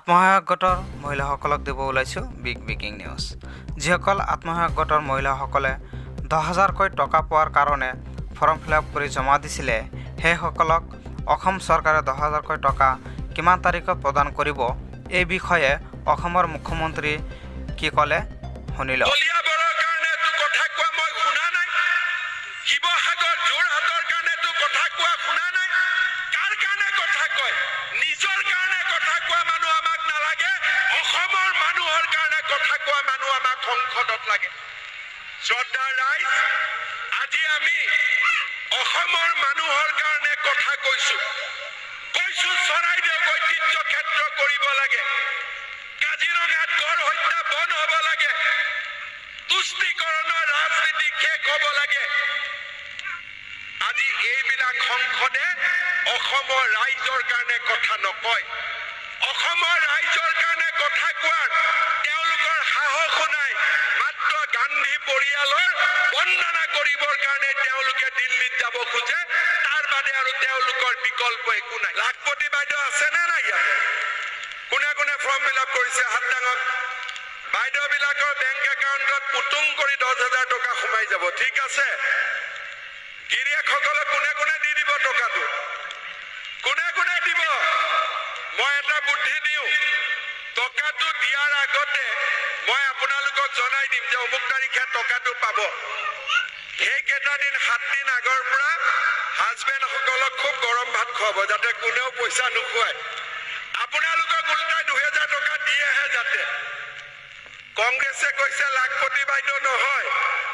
আত্মসহায়ক গোটৰ মহিলাসকলক দিব ওলাইছোঁ বিগ ব্ৰেকিং নিউজ। যিসকল আত্মসহায়ক গোটৰ মহিলাসকলে 10,000কৈ টকা পোৱাৰ কাৰণে ফৰ্ম ফিল-আপ কৰি জমা দিছিলে, সেইসকলক অসম চৰকাৰে 10,000কৈ টকা কিমান তাৰিখত প্ৰদান কৰিব, এই বিষয়ে অসমৰ মুখ্যমন্ত্ৰী কি ক'লে শুনি লওক। শ্ৰদ্ধাৰ ৰাইজ, আজি আমি অসমৰ মানুহৰ কাৰণে কথা কৈছো চৰাইদেউ ঐতিহ্য ক্ষেত্ৰ কৰিব লাগে, কাজিৰঙাত গড় হত্যা বন্ধ হ'ব লাগে, তুষ্টিকৰণৰ ৰাজনীতি শেষ হ'ব লাগে। আজি এইবিলাক সংসদে অসমৰ ৰাইজৰ কাৰণে কথা নকয়, অসমৰ ৰাইজৰ কাৰণে কথা কোৱাৰ তেওঁলোকৰ সাহস নাই। মাত্ৰ গান্ধী পৰিয়ালৰ বন্দনা কৰিবৰ কাৰণে তেওঁলোকে দিল্লীত যাব খোজে, তাৰ বাদে আৰু তেওঁলোকৰ বিকল্প একো নাই। লাখপতি বাইদেউ আছে নে নাই ইয়াতে? কোনে কোনে ফৰ্ম ফিল-আপ কৰিছে হাত দাঙক। বাইদেউবিলাকৰ বেংক একাউণ্টত পুতুং কৰি 10,000 টকা সোমাই যাব, ঠিক আছে। গিৰিয়েকসকলে কোনে কোনে দি দিব টকাটো? কোনে কোনে দিব? মই এটা বুদ্ধি দিওঁ, টকাটো দিয়াৰ আগতে মই আপোনালোকক জনাই দিম যে অমুক তাৰিখে টকাটো পাব। সেইকেইটা দিন 7 দিন আগৰ পৰা হাজবেণ্ডসকলক খুব গৰম ভাত খুৱাব, যাতে কোনেও পইচা নোখোৱায়। আপোনালোকক উল্টাই 2,000 টকা দিয়েহে যাতে। কংগ্ৰেছে কৈছে লাখপতি বাইদেউ নহয়,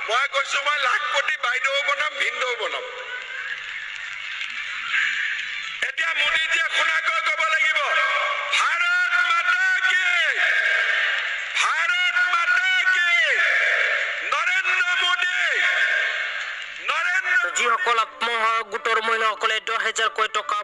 মই কৈছো মই লাখপতি বাইদেউ বনাম, ভিনদেউ বনাম। এতিয়া মোদীজীয়ে শুনাকৈ ক'ব লাগিব, ভাৰত মাতা কি, ভাৰত মাতা কি, নৰেন্দ্ৰ মোদী, নৰেন্দ্ৰ। যিসকল আত্মসহায়ক গোটৰ মহিলাসকলে 10,000কৈ টকা